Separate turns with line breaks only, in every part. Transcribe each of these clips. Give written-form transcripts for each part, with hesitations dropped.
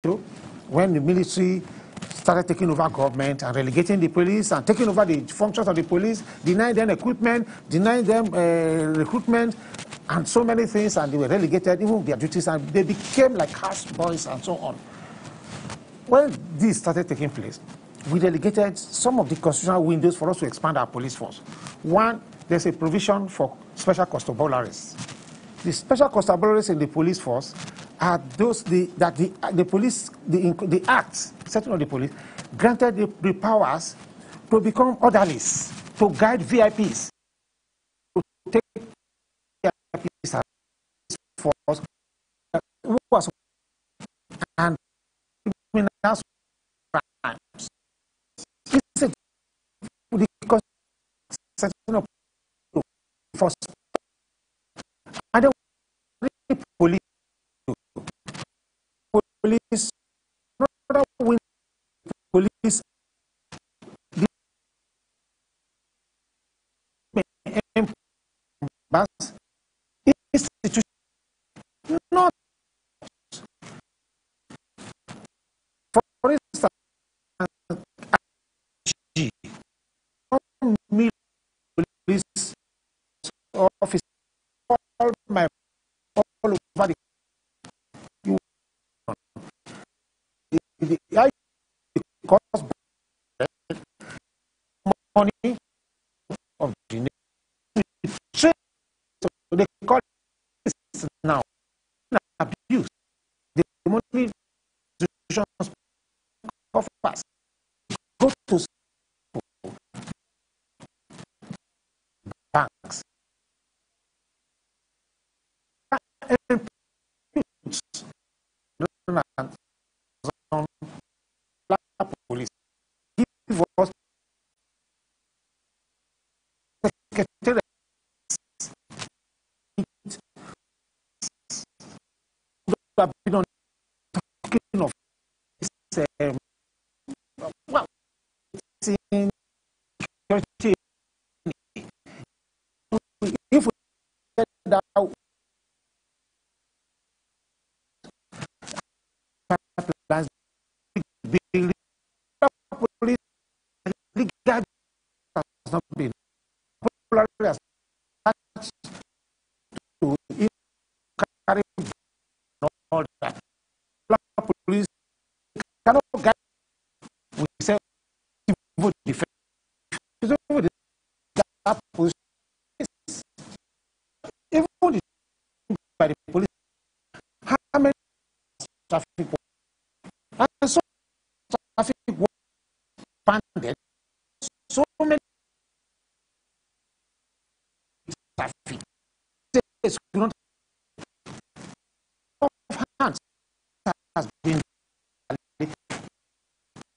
when the military started taking over government and relegating the police and taking over the functions of the police, denying them equipment, denying them recruitment, and so many things, and they were relegated, even their duties, and they became like house boys and so on. When this started taking place, we delegated some of the constitutional windows for us to expand our police force. One, there's a provision for special constabularies. The special constabularies in the police force are those that the police, the acts, setting of the police, granted the powers to become orderlies, to guide VIPs, to take VIPs as force, who was and criminals crimes. Because setting of force, and the police, another wing police, the institution, not for instance, police office all over the cost money of the nation. So they call it now abuse. The money institutions coffers go to banks. Police give us secretariat have been on talking of this, well, in security. If we get that out, building police legal has not been popularly attached to carry all that. Police cannot guide. We say civil defense. That police, even by the police, how many traffic and so traffic funded, so many traffic of hands has been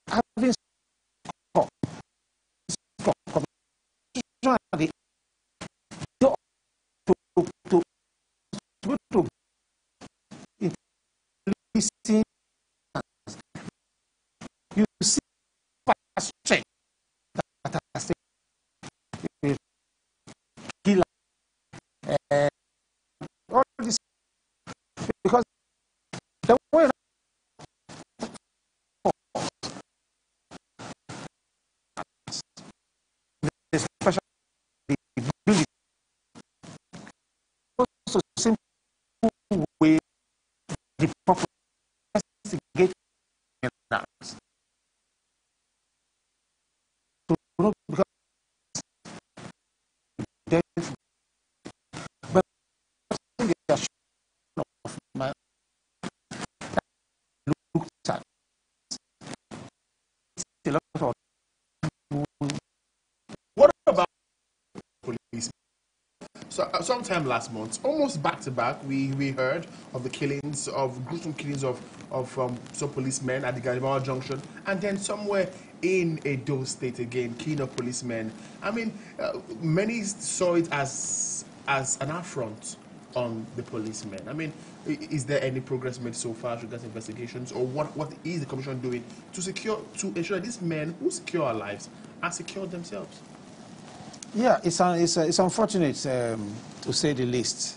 having to increasing. You see strength that has taken killer all this because the way especially the ability also simple way the proper investigate criminals. Because but the of my looked at a lot of
what about police? So sometime last month, almost back to back, we heard of the killings of gruesome killings of some policemen at the Garibawa Junction, and then somewhere in Edo State again, killing of policemen. I mean, many saw it as an affront on the policemen. I mean, is there any progress made so far regarding investigations, or what is the commission doing to ensure that these men who secure our lives are secure themselves?
Yeah, it's unfortunate, to say the least,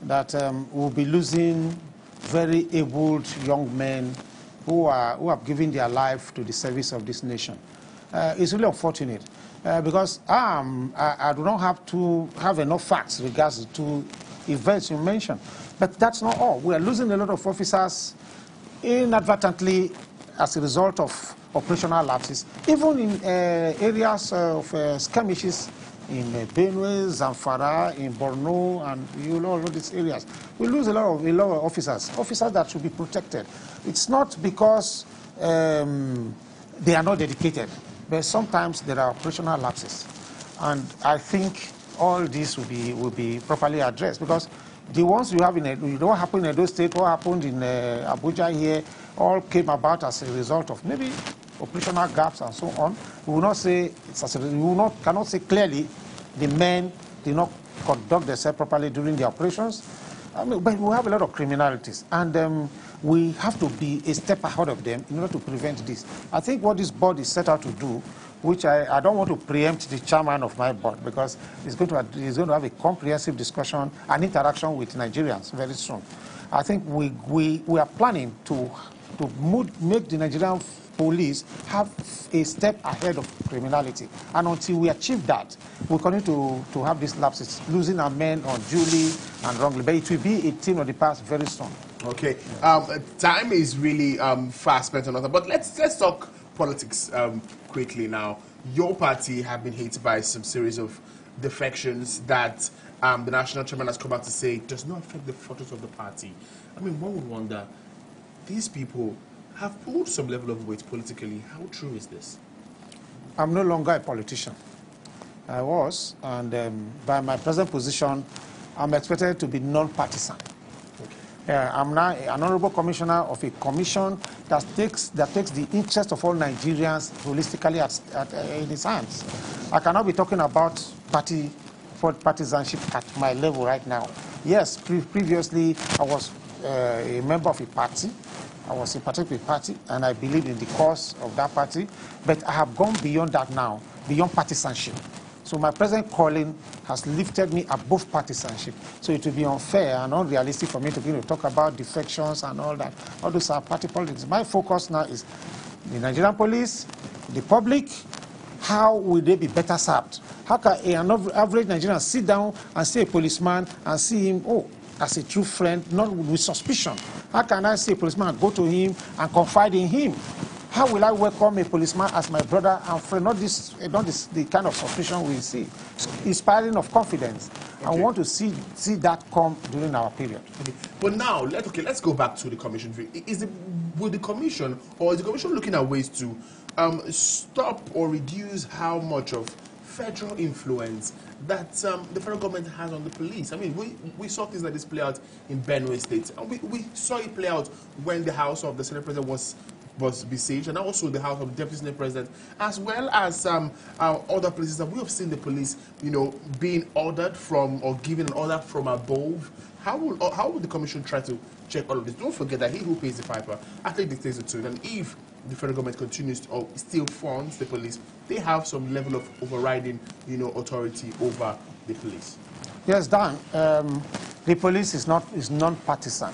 that we'll be losing very able young men who have given their life to the service of this nation. It's really unfortunate because I do not have enough facts regards to events you mentioned. But that's not all. We are losing a lot of officers inadvertently as a result of operational lapses, even in areas of skirmishes in Benue, Zamfara, in Borno, and all of these areas. We lose a lot of officers that should be protected. It's not because they are not dedicated, but sometimes there are operational lapses. And I think all this will be properly addressed, because the ones you have what happened in Edo State, what happened in Abuja here, all came about as a result of maybe operational gaps and so on. We will not say cannot say clearly the men did not conduct themselves properly during the operations. I mean, but we have a lot of criminalities, and we have to be a step ahead of them in order to prevent this. I think what this board is set out to do, which I don't want to preempt the chairman of my board, because he's going to have a comprehensive discussion and interaction with Nigerians very soon. I think we are planning to make the Nigerian police have a step ahead of criminality. And until we achieve that, we're going to have these lapses, losing our men unduly and wrongly. But it will be a thing of the past very soon.
Okay. Time is really fast spent on that. But let's talk politics quickly now. Your party have been hit by some series of defections that the national chairman has come out to say does not affect the fortunes of the party. I mean, one would wonder, these people have pulled some level of weight politically. How true is this?
I'm no longer a politician. I was, and by my present position, I'm expected to be non-partisan. Okay. I'm now an honorable commissioner of a commission that takes the interest of all Nigerians holistically in its hands. I cannot be talking about partisanship at my level right now. Yes, previously I was a member of a party. I was sympathetic with the party, and I believed in the cause of that party. But I have gone beyond that now, beyond partisanship. So my present calling has lifted me above partisanship. So it will be unfair and unrealistic for me to talk about defections and all that. All those are party politics. My focus now is the Nigerian police, the public. How will they be better served? How can an average Nigerian sit down and see a policeman and see him, as a true friend, not with suspicion? How can I see a policeman and go to him and confide in him? How will I welcome a policeman as my brother and friend? Not the kind of suspicion we see. Inspiring of confidence. Okay. I want to see that come during our period.
Okay. But now, let's go back to the commission. Will the commission, or is the commission looking at ways to stop or reduce how much of federal influence that the federal government has on the police? I mean, we saw things like this play out in Benue State, and we saw it play out when the house of the Senate President was besieged, and also the house of the Deputy Senate President, as well as other places that we have seen the police, being ordered from or given an order from above. How will the commission try to check all of this? Don't forget that he who pays the piper actually dictates the tune, and if the federal government continues to, or still funds the police, they have some level of overriding, authority over the police.
Yes, Dan. The police is non-partisan.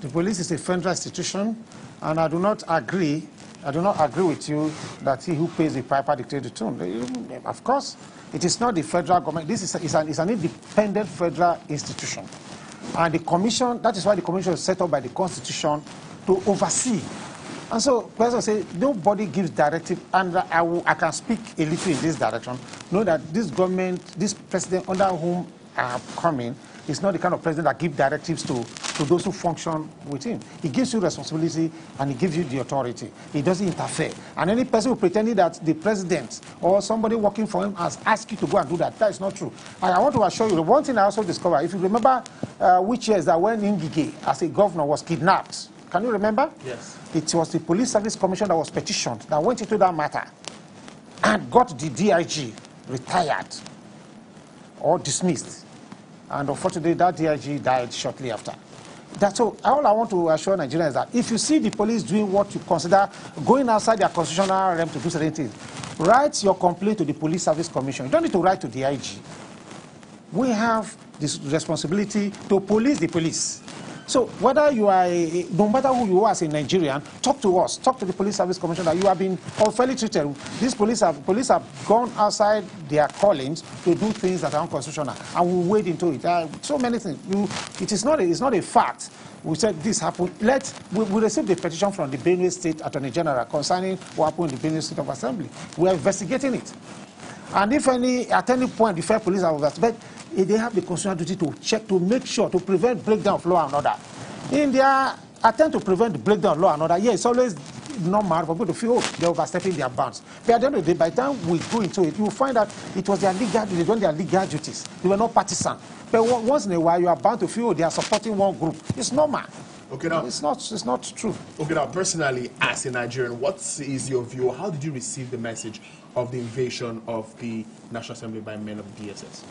The police is a federal institution, and I do not agree with you that he who pays the piper dictates the tune. Of course, it is not the federal government. This is an independent federal institution, and the commission. That is why the commission was set up by the Constitution to oversee. And so, President say nobody gives directive, and I can speak a little in this direction. Know that this government, this president under whom I have come in, is not the kind of president that gives directives to those who function with him. He gives you responsibility and he gives you the authority. He doesn't interfere. And any person who pretending that the president or somebody working for him has asked you to go and do that, that is not true. And I want to assure you, the one thing I also discovered, if you remember which years that when Ngige, as a governor, was kidnapped, can you remember?
Yes.
It was the Police Service Commission that was petitioned, that went into that matter and got the DIG retired or dismissed. And unfortunately, that DIG died shortly after. That's all I want to assure Nigerians is that if you see the police doing what you consider going outside their constitutional realm to do certain things, write your complaint to the Police Service Commission. You don't need to write to the DIG. We have this responsibility to police the police. So whether you are, no matter who you are as a Nigerian, talk to us, talk to the police service commissioner. You have been unfairly treated. These police have gone outside their callings to do things that are unconstitutional, and we wade into it. So many things. It's not a fact. We said this happened. We received a petition from the Benue State Attorney General concerning what happened in the Benue State of Assembly. We are investigating it. And if at any point the fair police are investigated, they have the constitutional duty to check, to make sure, to prevent breakdown of law and order. In their attempt to prevent the breakdown of law and order, yeah, it's always normal for people to feel, oh, they're overstepping their bounds. But at the end of the day, by the time we go into it, you will find that it was their legal, they done their legal duties. They were not partisan. But once in a while, you are bound to feel, oh, they are supporting one group. It's normal.
Okay, now
it's not true.
Okay, now personally, as a Nigerian, what is your view? How did you receive the message of the invasion of the National Assembly by men of DSS?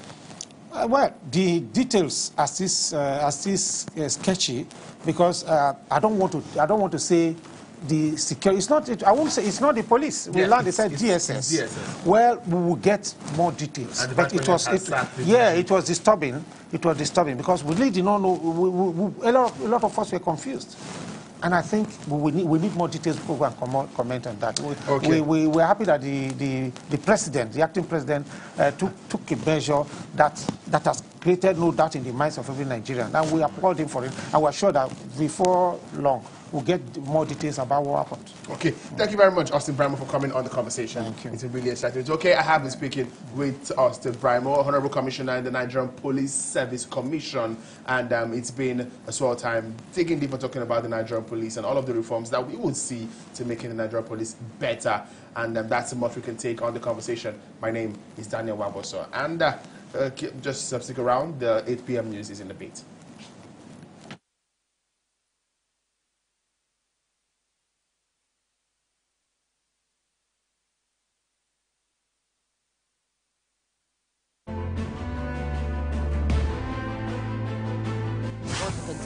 Well, the details are still sketchy, because I don't want to say the security. It's not. I won't say it's not the police. We learned they said DSS. DSS. Well, we will get more details. But it was disturbing. It was disturbing because we really did not know. A lot of us were confused. And I think we need more details before we can comment on that. We're happy that the president, the acting president, took a measure that has created no doubt in the minds of every Nigerian. And we applaud him for it. And we're sure that before long, we'll get more details about what happened.
Okay. Thank you very much, Austin Brimo, for coming on the conversation.
Thank you.
It's really exciting. It's okay. I have been speaking with Austin Brimo, Honorable Commissioner in the Nigerian Police Service Commission. And it's been a swell time digging deep and talking about the Nigerian police and all of the reforms that we will see to making the Nigerian police better. And that's much we can take on the conversation. My name is Daniel Waboso. And just stick around. The 8 p.m. news is in the beat.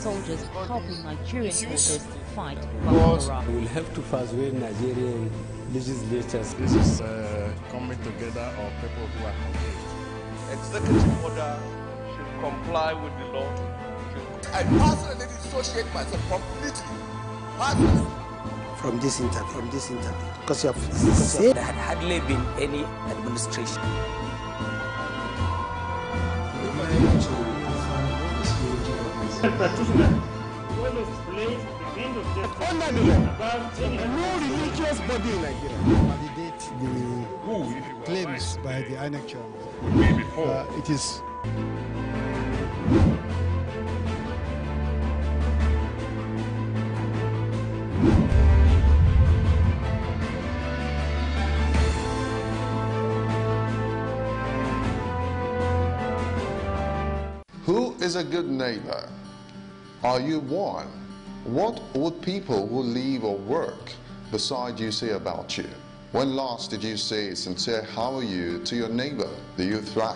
Soldiers helping Nigerian forces fight Boko Haram.
We will have to persuade Nigerian legislators.
This is coming together of people who are confused.
Executive order should comply with the law.
I personally dissociate myself completely. Personally.
From this interview, because you have said
there had hardly been any administration.
Under the law, no religious body in Nigeria validate the claims by the INEC chairman. It is.
Who is a good neighbor? Are you one? What would people who live or work beside you say about you? When last did you say sincere how are you to your neighbor? Do you thrash